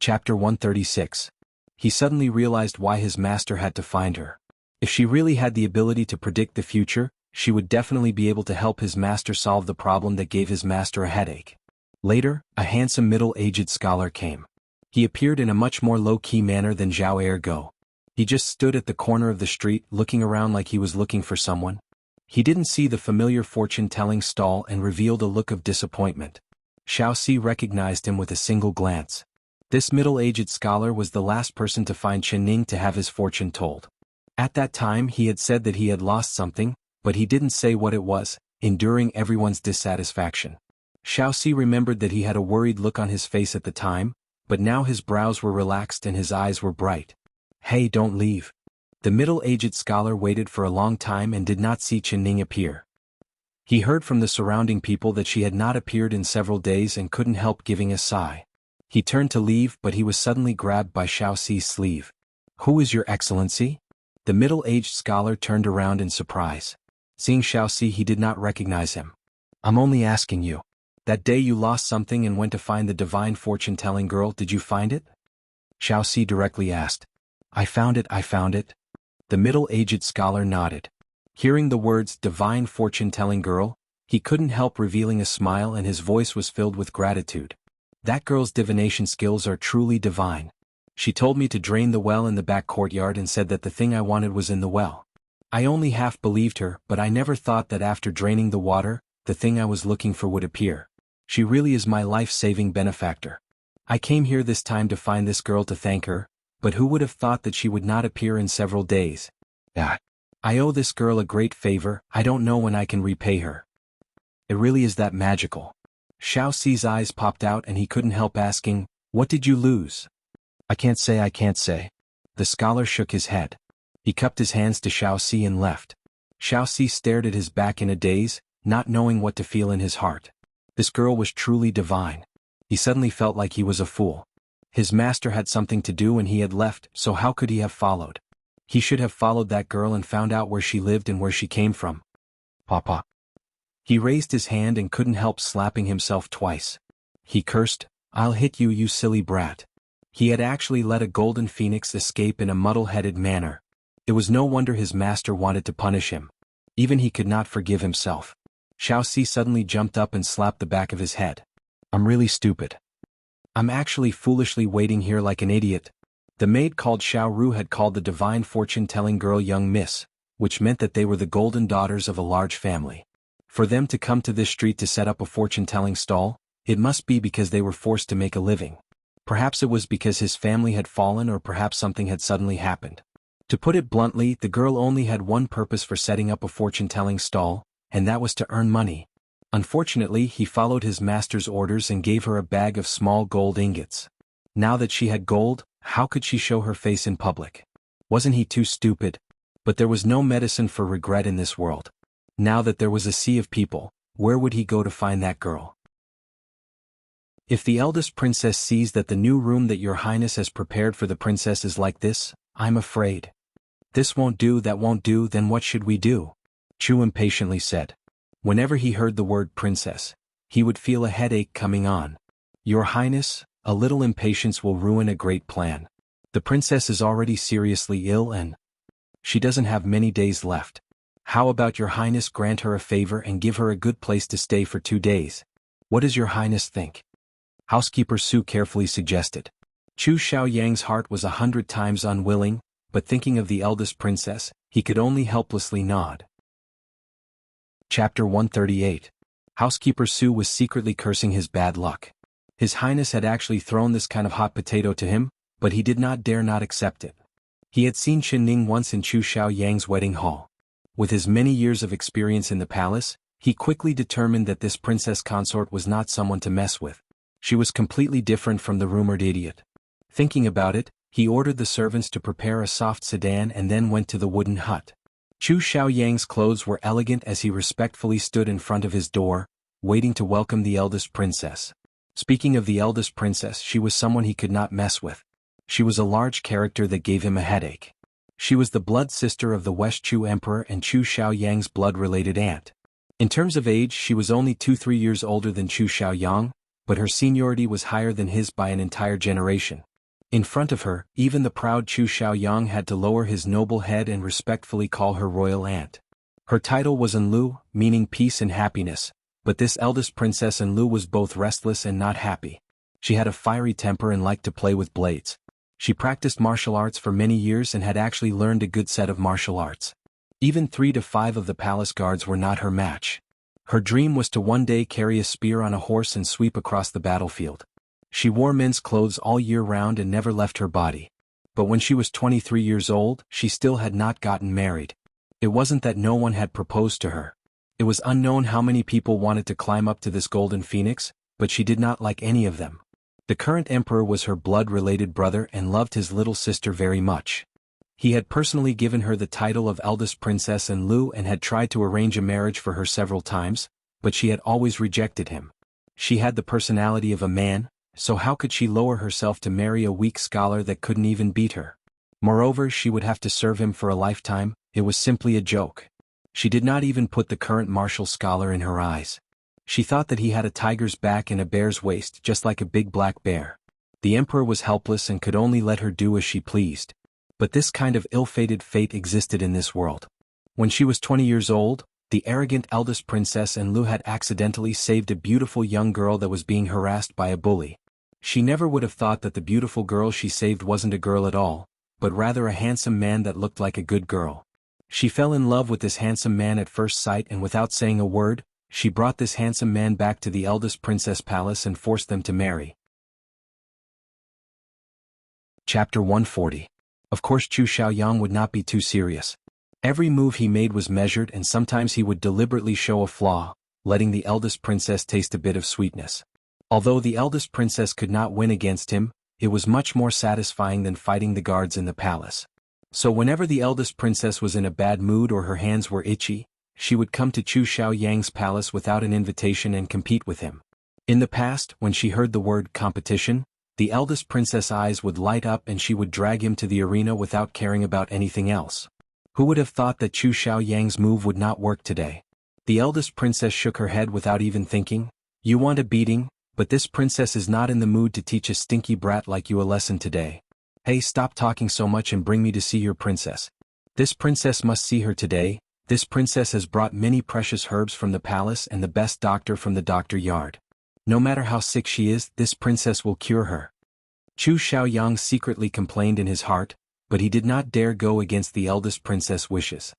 Chapter 136. He suddenly realized why his master had to find her. If she really had the ability to predict the future, she would definitely be able to help his master solve the problem that gave his master a headache. Later, a handsome middle-aged scholar came. He appeared in a much more low-key manner than Zhao Ergo. He just stood at the corner of the street looking around like he was looking for someone. He didn't see the familiar fortune-telling stall and revealed a look of disappointment. Xiaoxi recognized him with a single glance. This middle-aged scholar was the last person to find Qianning to have his fortune told. At that time he had said that he had lost something, but he didn't say what it was, enduring everyone's dissatisfaction. Xiaoxi remembered that he had a worried look on his face at the time, but now his brows were relaxed and his eyes were bright. "Hey, don't leave." The middle-aged scholar waited for a long time and did not see Qianning appear. He heard from the surrounding people that she had not appeared in several days and couldn't help giving a sigh. He turned to leave, but he was suddenly grabbed by Xiaoxi's sleeve. "Who is your excellency?" The middle-aged scholar turned around in surprise. Seeing Xiaoxi, he did not recognize him. "I'm only asking you. That day you lost something and went to find the divine fortune-telling girl, did you find it?" Xiaoxi directly asked. I found it. The middle-aged scholar nodded. Hearing the words divine fortune-telling girl, he couldn't help revealing a smile and his voice was filled with gratitude. "That girl's divination skills are truly divine. She told me to drain the well in the back courtyard and said that the thing I wanted was in the well. I only half believed her, but I never thought that after draining the water, the thing I was looking for would appear. She really is my life-saving benefactor. I came here this time to find this girl to thank her, but who would have thought that she would not appear in several days? I owe this girl a great favor, I don't know when I can repay her. It really is that magical." Xiaoxi's eyes popped out and he couldn't help asking, "What did you lose?" I can't say. The scholar shook his head. He cupped his hands to Xiaoxi and left. Xiaoxi stared at his back in a daze, not knowing what to feel in his heart. This girl was truly divine. He suddenly felt like he was a fool. His master had something to do and he had left, so how could he have followed? He should have followed that girl and found out where she lived and where she came from. Papa. He raised his hand and couldn't help slapping himself twice. He cursed, "I'll hit you, you silly brat." He had actually let a golden phoenix escape in a muddle-headed manner. It was no wonder his master wanted to punish him. Even he could not forgive himself. Xiaoxi suddenly jumped up and slapped the back of his head. "I'm really stupid. I'm actually foolishly waiting here like an idiot." The maid called Xiao Ru had called the divine fortune-telling girl young miss, which meant that they were the golden daughters of a large family. For them to come to this street to set up a fortune-telling stall, it must be because they were forced to make a living. Perhaps it was because his family had fallen or perhaps something had suddenly happened. To put it bluntly, the girl only had one purpose for setting up a fortune-telling stall, and that was to earn money. Unfortunately, he followed his master's orders and gave her a bag of small gold ingots. Now that she had gold, how could she show her face in public? Wasn't he too stupid? But there was no medicine for regret in this world. Now that there was a sea of people, where would he go to find that girl? If the eldest princess sees that the new room that your highness has prepared for the princess is like this, I'm afraid. This won't do, that won't do, then what should we do? Chu impatiently said. Whenever he heard the word princess, he would feel a headache coming on. Your highness, a little impatience will ruin a great plan. The princess is already seriously ill and she doesn't have many days left. How about your highness grant her a favor and give her a good place to stay for 2 days? What does your highness think? Housekeeper Su carefully suggested. Chu Xiaoyang's heart was 100 times unwilling, but thinking of the eldest princess, he could only helplessly nod. Chapter 138. Housekeeper Su was secretly cursing his bad luck. His highness had actually thrown this kind of hot potato to him, but he did not dare not accept it. He had seen Qianning once in Chu Xiaoyang's wedding hall. With his many years of experience in the palace, he quickly determined that this princess consort was not someone to mess with. She was completely different from the rumored idiot. Thinking about it, he ordered the servants to prepare a soft sedan and then went to the wooden hut. Chu Xiaoyang's clothes were elegant as he respectfully stood in front of his door, waiting to welcome the eldest princess. Speaking of the eldest princess, she was someone he could not mess with. She was a large character that gave him a headache. She was the blood sister of the West Chu emperor and Chu Xiaoyang's blood-related aunt. In terms of age, she was only 2-3 years older than Chu Xiaoyang, but her seniority was higher than his by an entire generation. In front of her, even the proud Chu Xiaoyang had to lower his noble head and respectfully call her royal aunt. Her title was Enlu, meaning peace and happiness, but this eldest princess Enlu was both restless and not happy. She had a fiery temper and liked to play with blades. She practiced martial arts for many years and had actually learned a good set of martial arts. Even 3 to 5 of the palace guards were not her match. Her dream was to one day carry a spear on a horse and sweep across the battlefield. She wore men's clothes all year round and never left her body. But when she was 23 years old, she still had not gotten married. It wasn't that no one had proposed to her. It was unknown how many people wanted to climb up to this golden phoenix, but she did not like any of them. The current emperor was her blood-related brother and loved his little sister very much. He had personally given her the title of eldest princess Enlu and had tried to arrange a marriage for her several times, but she had always rejected him. She had the personality of a man, so how could she lower herself to marry a weak scholar that couldn't even beat her? Moreover, she would have to serve him for a lifetime. It was simply a joke. She did not even put the current martial scholar in her eyes. She thought that he had a tiger's back and a bear's waist, just like a big black bear. The emperor was helpless and could only let her do as she pleased. But this kind of ill-fated fate existed in this world. When she was 20 years old, the arrogant eldest princess Enlu had accidentally saved a beautiful young girl that was being harassed by a bully. She never would have thought that the beautiful girl she saved wasn't a girl at all, but rather a handsome man that looked like a good girl. She fell in love with this handsome man at first sight, and without saying a word, she brought this handsome man back to the eldest princess palace and forced them to marry. Chapter 140. Of course Chu Xiaoyang would not be too serious. Every move he made was measured, and sometimes he would deliberately show a flaw, letting the eldest princess taste a bit of sweetness. Although the eldest princess could not win against him, it was much more satisfying than fighting the guards in the palace. So whenever the eldest princess was in a bad mood or her hands were itchy, she would come to Chu Xiaoyang's palace without an invitation and compete with him. In the past, when she heard the word competition, the eldest princess' eyes would light up and she would drag him to the arena without caring about anything else. Who would have thought that Chu Xiaoyang's move would not work today? The eldest princess shook her head without even thinking. You want a beating, but this princess is not in the mood to teach a stinky brat like you a lesson today. Hey, stop talking so much and bring me to see your princess. This princess must see her today. This princess has brought many precious herbs from the palace and the best doctor from the doctor yard. No matter how sick she is, this princess will cure her. Chu Xiaoyang secretly complained in his heart, but he did not dare go against the eldest princess' wishes.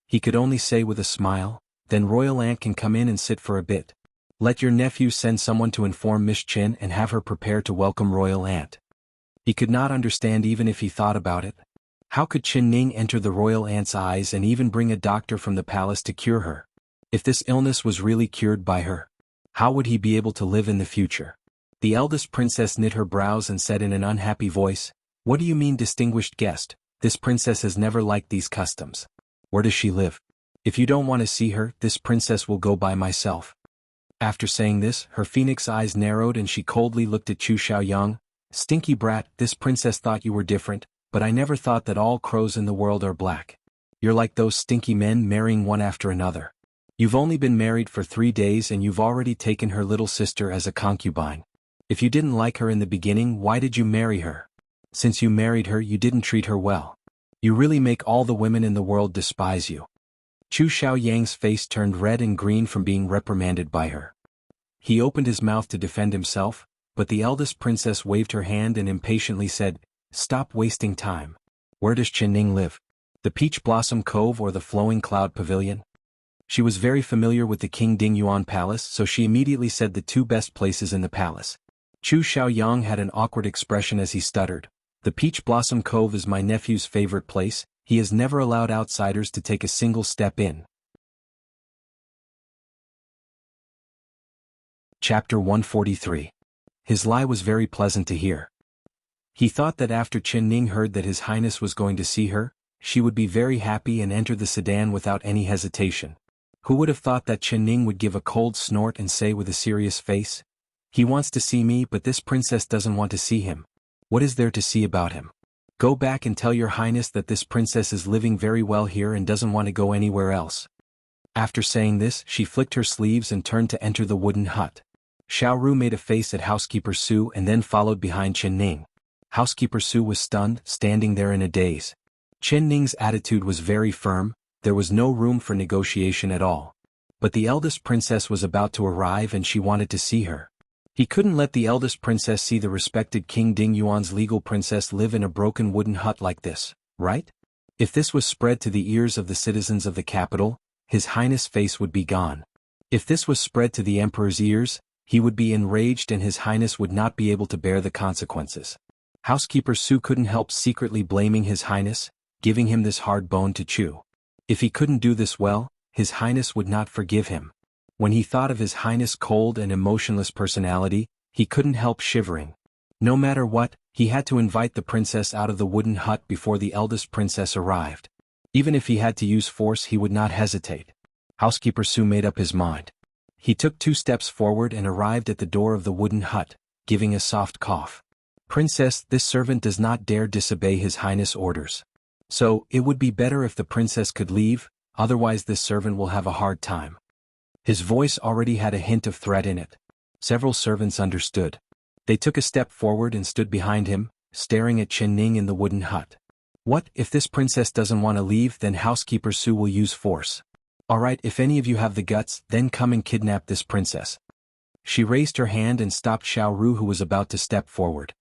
He could only say with a smile, then royal aunt can come in and sit for a bit. Let your nephew send someone to inform Miss Qin and have her prepare to welcome royal aunt. He could not understand even if he thought about it. How could Qin Ning enter the royal aunt's eyes and even bring a doctor from the palace to cure her? If this illness was really cured by her, how would he be able to live in the future? The eldest princess knit her brows and said in an unhappy voice, What do you mean, distinguished guest? This princess has never liked these customs. Where does she live? If you don't want to see her, this princess will go by myself. After saying this, her phoenix eyes narrowed and she coldly looked at Chu Xiaoyang. Stinky brat, this princess thought you were different, but I never thought that all crows in the world are black. You're like those stinky men marrying one after another. You've only been married for 3 days and you've already taken her little sister as a concubine. If you didn't like her in the beginning, why did you marry her? Since you married her, you didn't treat her well. You really make all the women in the world despise you. Chu Xiaoyang's face turned red and green from being reprimanded by her. He opened his mouth to defend himself, but the eldest princess waved her hand and impatiently said, Stop wasting time. Where does Qin Ning live? The Peach Blossom Cove or the Flowing Cloud Pavilion? She was very familiar with the King Dingyuan Palace, so she immediately said the 2 best places in the palace. Chu Xiaoyang had an awkward expression as he stuttered. The Peach Blossom Cove is my nephew's favorite place. He has never allowed outsiders to take a single step in. Chapter 143. His lie was very pleasant to hear. He thought that after Qin Ning heard that His Highness was going to see her, she would be very happy and enter the sedan without any hesitation. Who would have thought that Qin Ning would give a cold snort and say with a serious face, He wants to see me, but this princess doesn't want to see him. What is there to see about him? Go back and tell your highness that this princess is living very well here and doesn't want to go anywhere else. After saying this, she flicked her sleeves and turned to enter the wooden hut. Xiao Ru made a face at housekeeper Su and then followed behind Qin Ning. Housekeeper Su was stunned, standing there in a daze. Chen Ning's attitude was very firm, there was no room for negotiation at all. But the eldest princess was about to arrive and she wanted to see her. He couldn't let the eldest princess see the respected King Ding Yuan's legal princess live in a broken wooden hut like this, right? If this was spread to the ears of the citizens of the capital, His Highness' face would be gone. If this was spread to the Emperor's ears, he would be enraged and His Highness would not be able to bear the consequences. Housekeeper Su couldn't help secretly blaming His Highness, giving him this hard bone to chew. If he couldn't do this well, His Highness would not forgive him. When he thought of His Highness' cold and emotionless personality, he couldn't help shivering. No matter what, he had to invite the princess out of the wooden hut before the eldest princess arrived. Even if he had to use force, he would not hesitate. Housekeeper Su made up his mind. He took 2 steps forward and arrived at the door of the wooden hut, giving a soft cough. Princess, this servant does not dare disobey His Highness' orders. So, it would be better if the princess could leave, otherwise this servant will have a hard time. His voice already had a hint of threat in it. Several servants understood. They took a step forward and stood behind him, staring at Chen Ning in the wooden hut. What, if this princess doesn't want to leave, then Housekeeper Su will use force. Alright, if any of you have the guts, then come and kidnap this princess. She raised her hand and stopped Xiao Ru, who was about to step forward.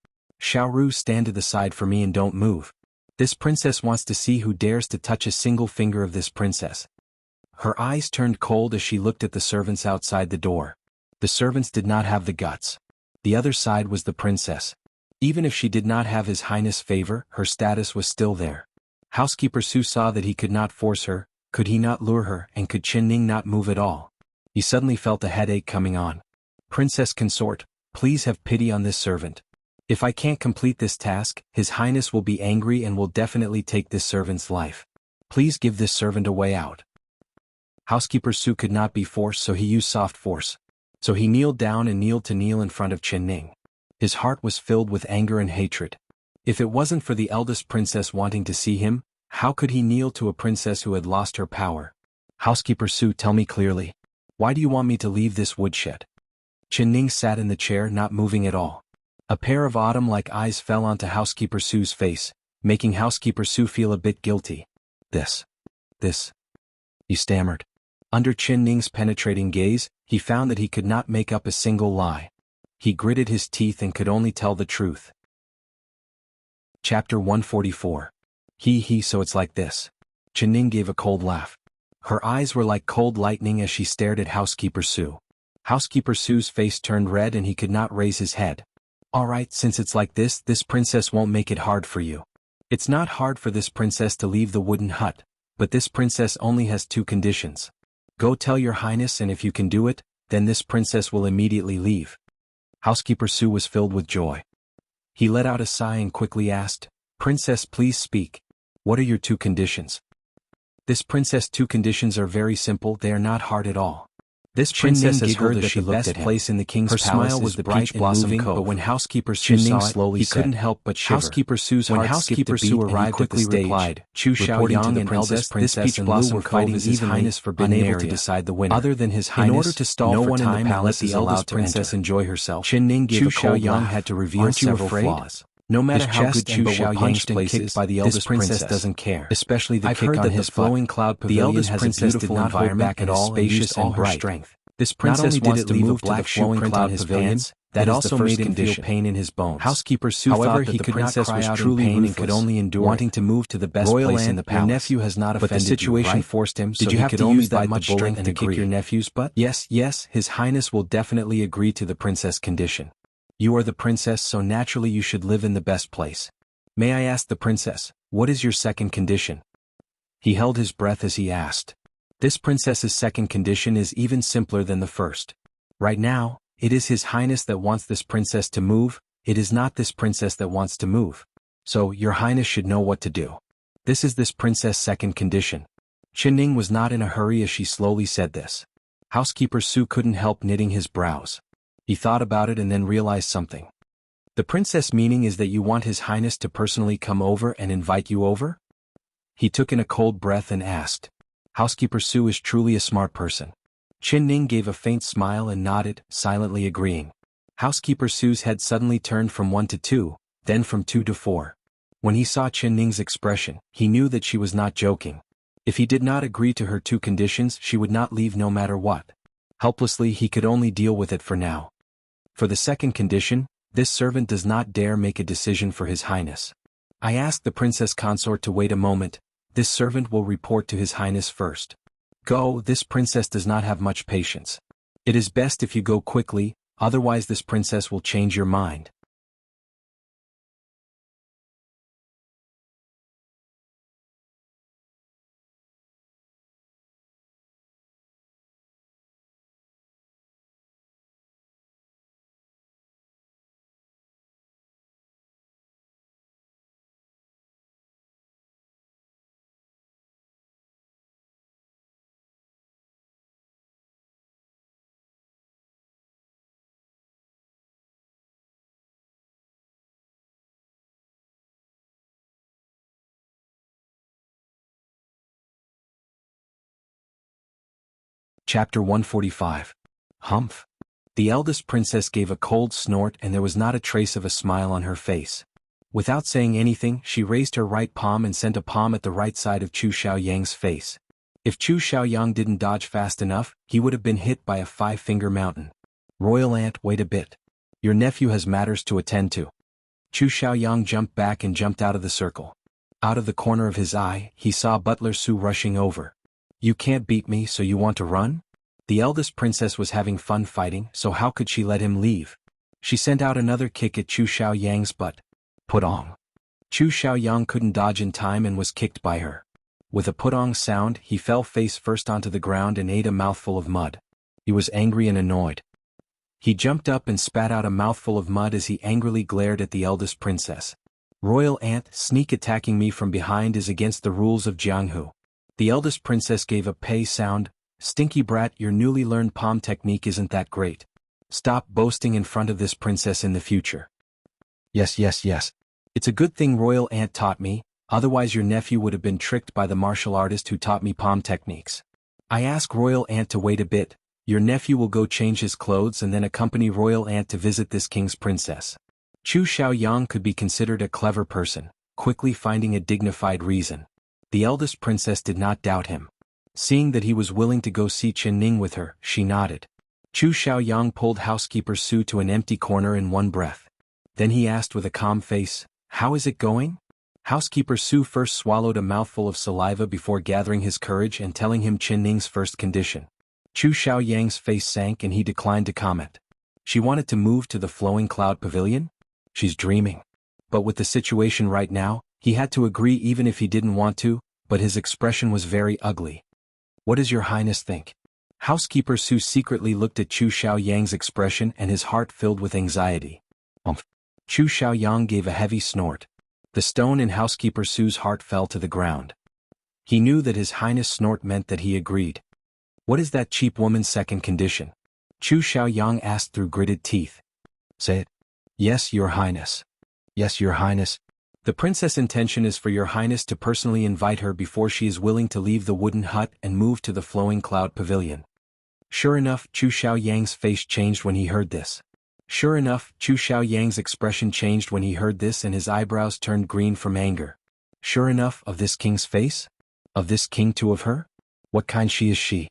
Xiao Ru, stand to the side for me and don't move. This princess wants to see who dares to touch a single finger of this princess. Her eyes turned cold as she looked at the servants outside the door. The servants did not have the guts. The other side was the princess. Even if she did not have His Highness' favor, her status was still there. Housekeeper Su saw that he could not force her, could he not lure her, and could Chen Ning not move at all. He suddenly felt a headache coming on. Princess consort, please have pity on this servant. If I can't complete this task, His Highness will be angry and will definitely take this servant's life. Please give this servant a way out. Housekeeper Su could not be forced, so he used soft force. So he kneeled down and knelt in front of Chen Ning. His heart was filled with anger and hatred. If it wasn't for the eldest princess wanting to see him, how could he kneel to a princess who had lost her power? Housekeeper Su, tell me clearly. Why do you want me to leave this woodshed? Chen Ning sat in the chair, not moving at all. A pair of autumn-like eyes fell onto Housekeeper Su's face, making Housekeeper Su feel a bit guilty. This. He stammered. Under Chen Ning's penetrating gaze, he found that he could not make up a single lie. He gritted his teeth and could only tell the truth. Chapter 144. So it's like this. Chen Ning gave a cold laugh. Her eyes were like cold lightning as she stared at Housekeeper Su. Housekeeper Su's face turned red and he could not raise his head. Alright, since it's like this princess won't make it hard for you. It's not hard for this princess to leave the wooden hut, but this princess only has 2 conditions. Go tell your highness, and if you can do it, then this princess will immediately leave. Housekeeper Su was filled with joy. He let out a sigh and quickly asked, Princess, please speak. What are your 2 conditions? This princess' 2 conditions are very simple, they are not hard at all. This princess has heard that the best place in the king's palace smile was the bright blossom cove. But when Housekeeper Su saw it, he couldn't help but shiver. Housekeeper Su's heart skipped a beat and he quickly replied, Chu Xiaoyang and eldest princess and Lu were fighting His Highness forbidden area to decide the winner. Other than His Highness, in order to stall no for time in the palace and let the eldest princess enjoy herself, Chen Ning gave a cold laugh. Had to reveal several flaws. No matter how good Chu Xiaoyang's places, by the eldest princess doesn't care. Especially the kick on his flowing cloud pavilion. The eldest princess did not hold back at all, spacious and bright. This princess wants to move to the flowing cloud pavilion. That also made him feel pain in his bones. Housekeeper Su thought that the princess was truly pain and could only endure wanting to move to the best place in the palace. Your nephew has not offended you, right? But the situation forced him, so he could only that much strength to kick your nephew's butt? Yes, His Highness will definitely agree to the princess condition. You are the princess, so naturally you should live in the best place. May I ask the princess, what is your second condition? He held his breath as he asked. This princess's second condition is even simpler than the first. Right now, it is His Highness that wants this princess to move, it is not this princess that wants to move. So, your Highness should know what to do. This is this princess' second condition. Chen Ning was not in a hurry as she slowly said this. Housekeeper Su couldn't help knitting his brows. He thought about it and then realized something. The princess meaning is that you want His Highness to personally come over and invite you over? He took in a cold breath and asked. Housekeeper Su is truly a smart person. Chen Ning gave a faint smile and nodded, silently agreeing. Housekeeper Su's head suddenly turned from 1 to 2, then from 2 to 4. When he saw Chen Ning's expression, he knew that she was not joking. If he did not agree to her 2 conditions, she would not leave no matter what. Helplessly, he could only deal with it for now. For the second condition, this servant does not dare make a decision for His Highness. I asked the princess consort to wait a moment. This servant will report to His Highness first. Go, this princess does not have much patience. It is best if you go quickly, otherwise this princess will change your mind. Chapter 145. Humph. The eldest princess gave a cold snort and there was not a trace of a smile on her face. Without saying anything, she raised her right palm and sent a palm at the right side of Chu Xiaoyang's face. If Chu Xiaoyang didn't dodge fast enough, he would have been hit by a 5-finger mountain. Royal aunt, wait a bit. Your nephew has matters to attend to. Chu Xiaoyang jumped back and jumped out of the circle. Out of the corner of his eye, he saw Butler Su rushing over. You can't beat me, so you want to run? The eldest princess was having fun fighting, so how could she let him leave? She sent out another kick at Chu Xiaoyang's butt. Putong. Chu Xiaoyang couldn't dodge in time and was kicked by her. With a putong sound, he fell face first onto the ground and ate a mouthful of mud. He was angry and annoyed. He jumped up and spat out a mouthful of mud as he angrily glared at the eldest princess. Royal aunt, sneak attacking me from behind is against the rules of Jianghu. The eldest princess gave a pei sound. Stinky brat, your newly learned palm technique isn't that great. Stop boasting in front of this princess in the future. Yes. It's a good thing Royal Aunt taught me, otherwise your nephew would have been tricked by the martial artist who taught me palm techniques. I ask Royal Aunt to wait a bit. Your nephew will go change his clothes and then accompany Royal Aunt to visit this king's princess. Chu Xiaoyang could be considered a clever person, quickly finding a dignified reason. The eldest princess did not doubt him. Seeing that he was willing to go see Chen Ning with her, she nodded. Chu Xiaoyang pulled housekeeper Su to an empty corner in one breath. Then he asked with a calm face, how is it going? Housekeeper Su first swallowed a mouthful of saliva before gathering his courage and telling him Chen Ning's first condition. Chu Xiaoyang's face sank and he declined to comment. She wanted to move to the flowing cloud pavilion? She's dreaming. But with the situation right now, he had to agree even if he didn't want to, but his expression was very ugly. What does your highness think? Housekeeper Su secretly looked at Chu Xiaoyang's expression and his heart filled with anxiety. Chu Xiaoyang gave a heavy snort. The stone in housekeeper Su's heart fell to the ground. He knew that his highness' snort meant that he agreed. What is that cheap woman's second condition? Chu Xiaoyang asked through gritted teeth. Say it. Yes, your highness. Yes, your highness. The princess' intention is for your highness to personally invite her before she is willing to leave the wooden hut and move to the flowing cloud pavilion. Sure enough, Chu Xiaoyang's face changed when he heard this. Sure enough, Chu Xiaoyang's expression changed when he heard this and his eyebrows turned green from anger. Sure enough, of this king's face? Of this king too of her? What kind she is she?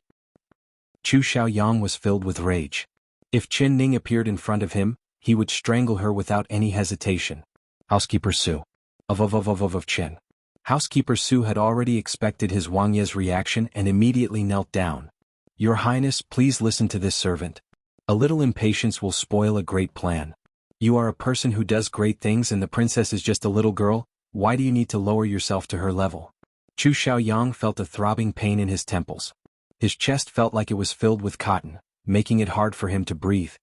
Chu Xiaoyang was filled with rage. If Chen Ning appeared in front of him, he would strangle her without any hesitation. Housekeeper Su. Of Chen. Housekeeper Su had already expected his Wang Ye's reaction and immediately knelt down. Your Highness, please listen to this servant. A little impatience will spoil a great plan. You are a person who does great things and the princess is just a little girl, why do you need to lower yourself to her level? Chu Xiaoyang felt a throbbing pain in his temples. His chest felt like it was filled with cotton, making it hard for him to breathe.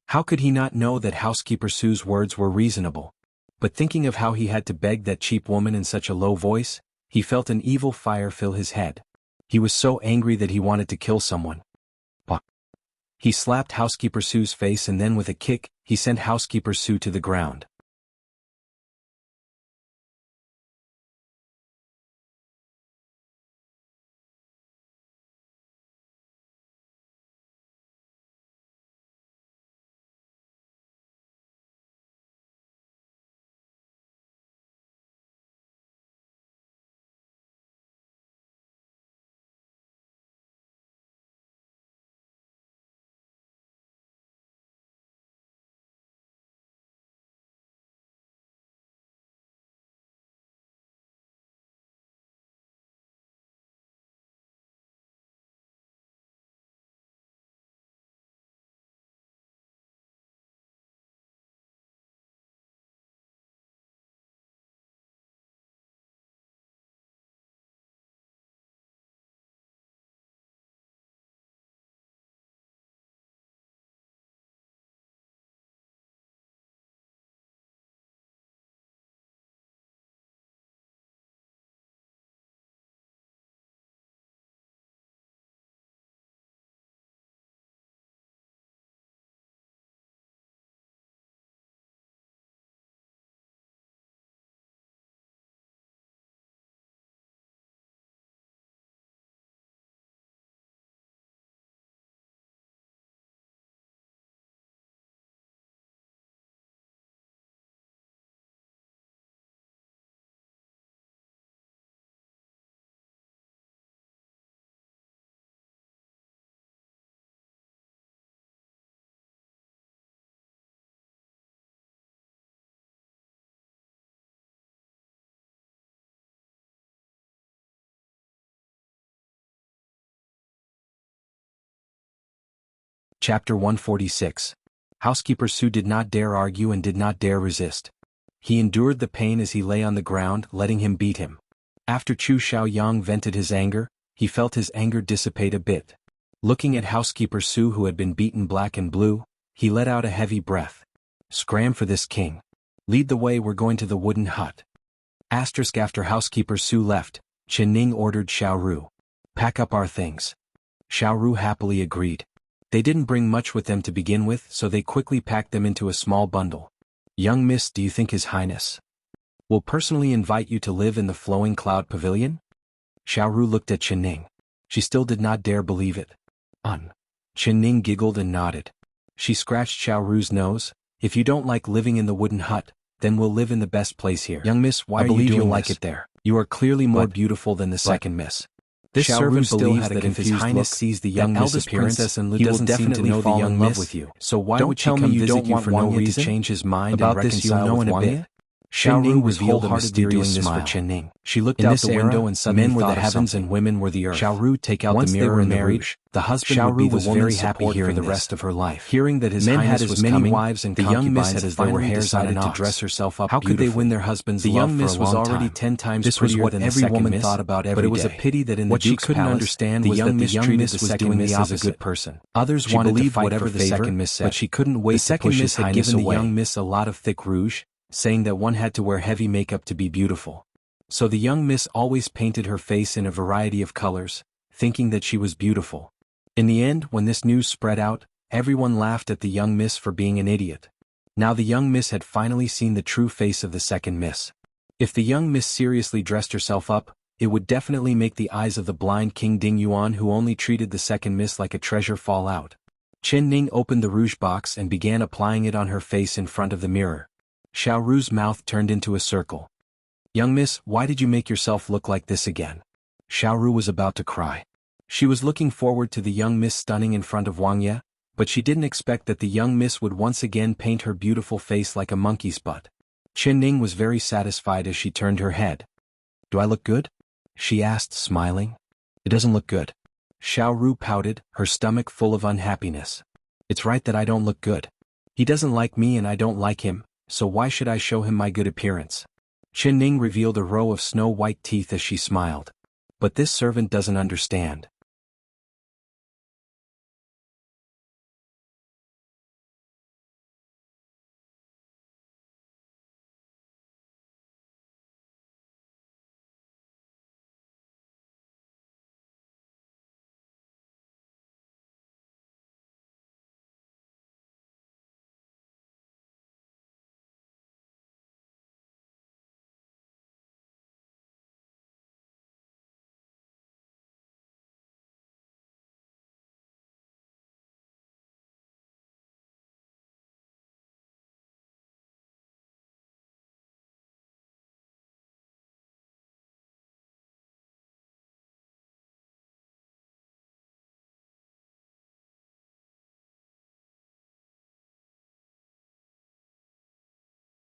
How could he not know that housekeeper Su's words were reasonable? But thinking of how he had to beg that cheap woman in such a low voice, he felt an evil fire fill his head. He was so angry that he wanted to kill someone. He slapped housekeeper Su's face and then with a kick, he sent housekeeper Su to the ground. Chapter 146. Housekeeper Su did not dare argue and did not dare resist. He endured the pain as he lay on the ground, letting him beat him. After Chu Xiaoyang vented his anger, he felt his anger dissipate a bit. Looking at Housekeeper Su, who had been beaten black and blue, he let out a heavy breath. Scram for this, king. Lead the way, we're going to the wooden hut. After Housekeeper Su left, Chen Ning ordered Xiao Ru. Pack up our things. Xiao Ru happily agreed. They didn't bring much with them to begin with, so they quickly packed them into a small bundle. Young miss, do you think His Highness will personally invite you to live in the flowing cloud pavilion? Xiao Ru looked at Chen Ning. She still did not dare believe it. Chen Ning giggled and nodded. She scratched Xiao Ru's nose. If you don't like living in the wooden hut, then we'll live in the best place here. Young miss, why are you doing you'll like it there? You are clearly more beautiful than the second miss. This servant believes that if His Highness sees the young miss appearance, he will definitely fall in love with you. So why would she come visit you for no reason? To change his mind about this you'll know in a bit. Xiao Ru was wholeheartedly doing this for Chen Ning. She looked out the window and suddenly men were the heavens and women were the earth. Xiao Ru, take out the mirror and the rouge. The husband would be the woman's support for the rest of her life. Hearing that His Highness was coming, wives and the young miss had as there were hairs decided to dress herself up. How could they win their husband's love for a long time? The young miss was already 10 times prettier than the second miss, thought about every day. But it was a pity that in the Duke's palace, the young miss treated the second miss as a good person. Others wanted to fight for favor, but she couldn't wait to push His Highness away. The second miss had given the young miss a lot of thick rouge, saying that one had to wear heavy makeup to be beautiful. So the young miss always painted her face in a variety of colors, thinking that she was beautiful. In the end, when this news spread out, everyone laughed at the young miss for being an idiot. Now the young miss had finally seen the true face of the second miss. If the young miss seriously dressed herself up, it would definitely make the eyes of the blind King Ding Yuan, who only treated the second miss like a treasure, fall out. Chen Ning opened the rouge box and began applying it on her face in front of the mirror. Xiao Ru's mouth turned into a circle. Young miss, why did you make yourself look like this again? Xiao Ru was about to cry. She was looking forward to the young miss stunning in front of Wang Ye, but she didn't expect that the young miss would once again paint her beautiful face like a monkey's butt. Chen Ning was very satisfied as she turned her head. Do I look good? She asked, smiling. It doesn't look good. Xiao Ru pouted, her stomach full of unhappiness. It's right that I don't look good. He doesn't like me and I don't like him. So why should I show him my good appearance? Chen Ning revealed a row of snow-white teeth as she smiled. But this servant doesn't understand.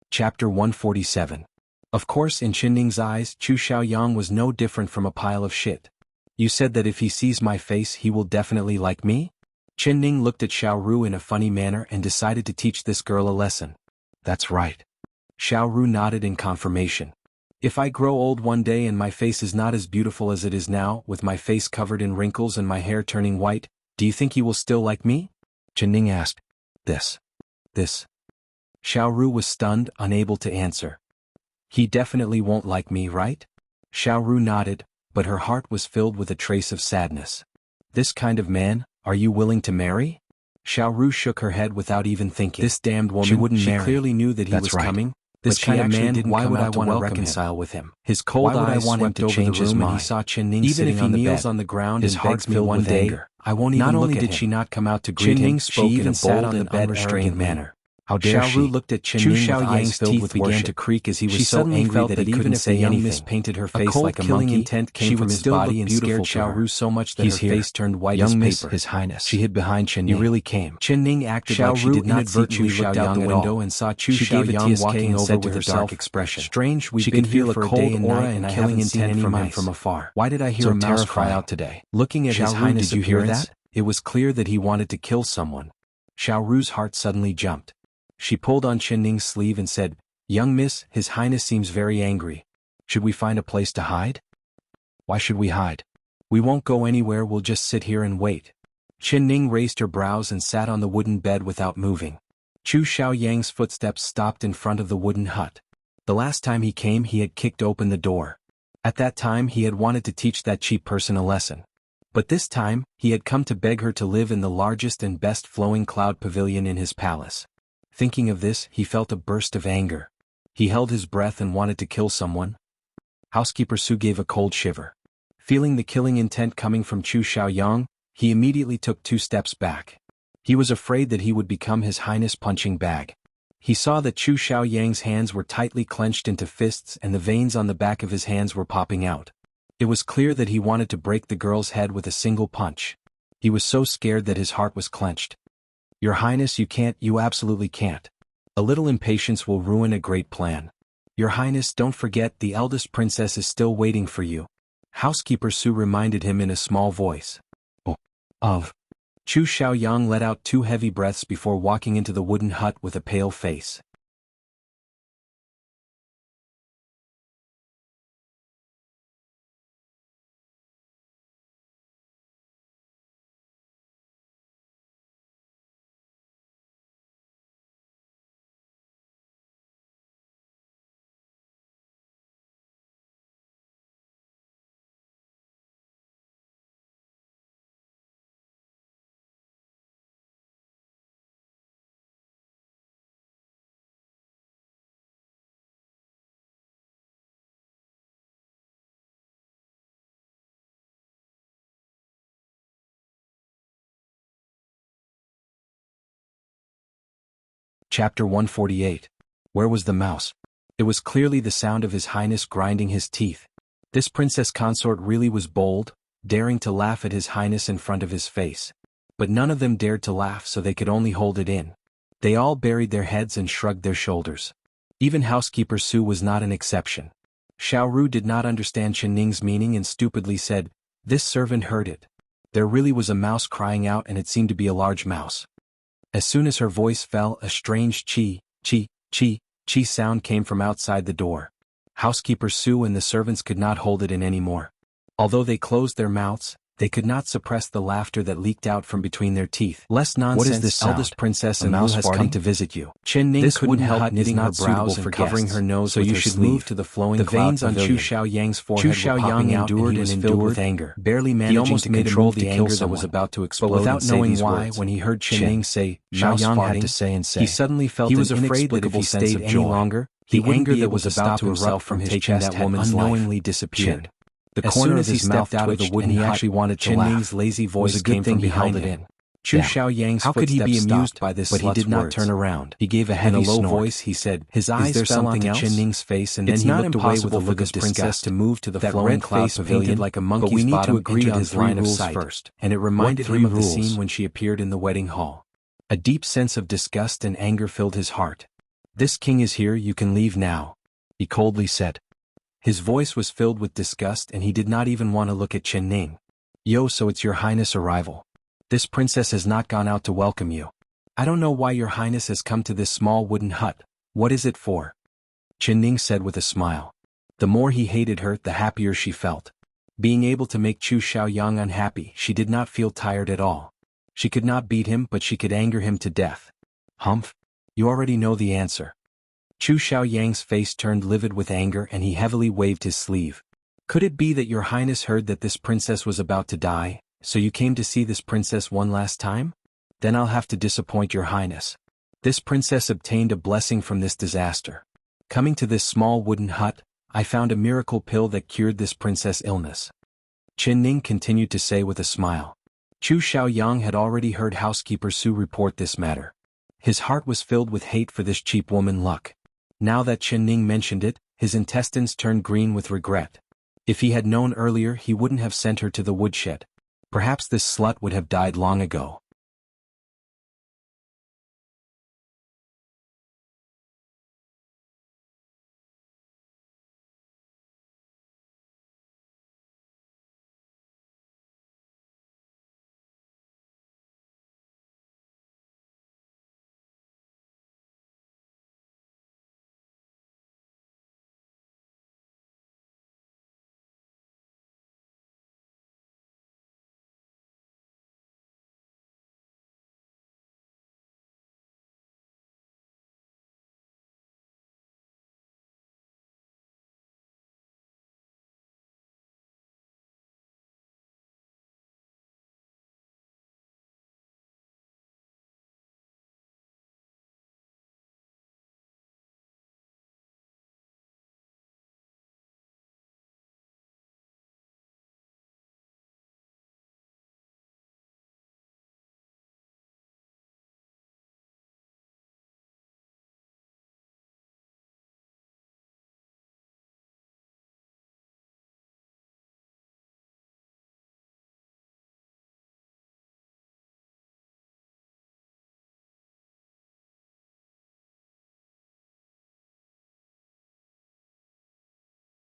Chapter 147. Of course, in Chen Ning's eyes, Chu Xiaoyang was no different from a pile of shit. You said that if he sees my face he will definitely like me? Chen Ning looked at Xiao Ru in a funny manner and decided to teach this girl a lesson. That's right. Xiao Ru nodded in confirmation. If I grow old one day and my face is not as beautiful as it is now, with my face covered in wrinkles and my hair turning white, do you think he will still like me? Chen Ning asked. This. Xiao Ru was stunned, unable to answer. He definitely won't like me, right? Xiao Ru nodded, but her heart was filled with a trace of sadness. This kind of man, are you willing to marry? Xiao Ru shook her head without even thinking. This damned woman, she clearly knew that he was coming. This kind of man, why would I want to reconcile with him? His cold eyes swept over the room and he saw Chen Ning sitting on the bed. Even if he kneels on the ground and begs me one day, I won't even look at him. Not only did she not come out to greet him, she even sat on the bed unrestrained manner. How dare she? Xiao Ru looked at Chen Ning with eyes filled with worship. Began to creak as he was so angry that he couldn't say anything. Miss painted her face like a monkey. Intent came from his body and scared Xiao Ru so much that her face turned white as paper. His Highness. She hid behind Chen Ning. You really came. Chen Ning acted like she did not see Chu Xiaoyang looked out the window and saw Chu Xiaoyang walking over with a dark expression. Strange, we've been here for a day and night and I haven't seen any from him from afar. Why did I hear a mouse cry out today? Looking at His Highness, did you hear that? It was clear that he wanted to kill someone. Xiaoru's heart suddenly jumped. She pulled on Qinning's sleeve and said, "Young miss, His Highness seems very angry. Should we find a place to hide?" "Why should we hide? We won't go anywhere, we'll just sit here and wait." Qinning raised her brows and sat on the wooden bed without moving. Chu Xiaoyang's footsteps stopped in front of the wooden hut. The last time he came he had kicked open the door. At that time he had wanted to teach that cheap person a lesson. But this time, he had come to beg her to live in the largest and best flowing cloud pavilion in his palace. Thinking of this, he felt a burst of anger. He held his breath and wanted to kill someone. Housekeeper Su gave a cold shiver. Feeling the killing intent coming from Chu Xiaoyang, he immediately took 2 steps back. He was afraid that he would become His Highness' punching bag. He saw that Chu Xiaoyang's hands were tightly clenched into fists and the veins on the back of his hands were popping out. It was clear that he wanted to break the girl's head with a single punch. He was so scared that his heart was clenched. "Your Highness, you absolutely can't. A little impatience will ruin a great plan. Your Highness, don't forget the eldest princess is still waiting for you." Housekeeper Su reminded him in a small voice. Chu Xiaoyang let out 2 heavy breaths before walking into the wooden hut with a pale face. Chapter 148. Where was the mouse? It was clearly the sound of His Highness grinding his teeth. This princess consort really was bold, daring to laugh at His Highness in front of his face. But none of them dared to laugh, so they could only hold it in. They all buried their heads and shrugged their shoulders. Even Housekeeper Su was not an exception. Xiaoru did not understand Qinning's meaning and stupidly said, "This servant heard it. There really was a mouse crying out, and it seemed to be a large mouse." As soon as her voice fell, a strange chi sound came from outside the door. Housekeeper Su and the servants could not hold it in anymore. Although they closed their mouths, they could not suppress the laughter that leaked out from between their teeth. "Less nonsense, What is this sound? eldest princess, A and mouse Wu has farting? come to visit you." Qinnning This couldn't wooden help hut is knitting her not suitable brows for and covering guests, her nose so with you her should sleeve. move to the flowing The cloud veins on Chu pavilion. Xiaoyang's Chu forehead were popping Xiaoyang out, and endured he was and filled endured, with anger, barely He managing almost to made a control move the to kill anger that someone, was about to but explode without and say knowing these why, words. when he heard Chin. Qinnling say, Mouse "Xiaoyang farting," had to say and say, he suddenly felt he was an afraid that if he inexplicable sense stayed of any joy. longer, He the wouldn't anger be that able was to about stop to his erupt chest from his had chest had unknowingly unknowingly disappeared. The As corner soon of as he his mouth stepped out of the twitched wooden and he hut, actually wanted to Qinning's laugh. lazy It was voice a good came thing from he held behind it him. in. Chu Damn. Xiaoyang's How could he be footsteps amused stopped, by this but he slut's did not words? turn around. He gave a In heavy a low snort. voice he said, His "Is eyes there fell something onto else?" Qinning's face, and It's then he not looked away with impossible a for look this of disgust. princess to move to the That flowing red cloud face pavilion, painted like a but monkey's we need to bottom agree entered on his 3 line of rules sight. first. And it reminded What him of 3 the rules? scene when she appeared in the wedding hall. A deep sense of disgust and anger filled his heart. "This king is here, you can leave now," he coldly said. His voice was filled with disgust and he did not even want to look at Qinnling. "Yo, so it's your Highness' arrival. This princess has not gone out to welcome you. I don't know why your Highness has come to this small wooden hut. What is it for?" Qinnling said with a smile. The more he hated her, the happier she felt. Being able to make Chu Xiaoyang unhappy, she did not feel tired at all. She could not beat him, but she could anger him to death. "Humph? You already know the answer." Chu Xiaoyang's face turned livid with anger and he heavily waved his sleeve. "Could it be that your Highness heard that this princess was about to die, so you came to see this princess one last time? Then I'll have to disappoint your Highness. This princess obtained a blessing from this disaster. Coming to this small wooden hut, I found a miracle pill that cured this princess' illness." Qinnling continued to say with a smile. Chu Xiaoyang had already heard Housekeeper Su report this matter. His heart was filled with hate for this cheap woman Luck. Now that Qinnling mentioned it, his intestines turned green with regret. If he had known earlier, he wouldn't have sent her to the woodshed. Perhaps this slut would have died long ago.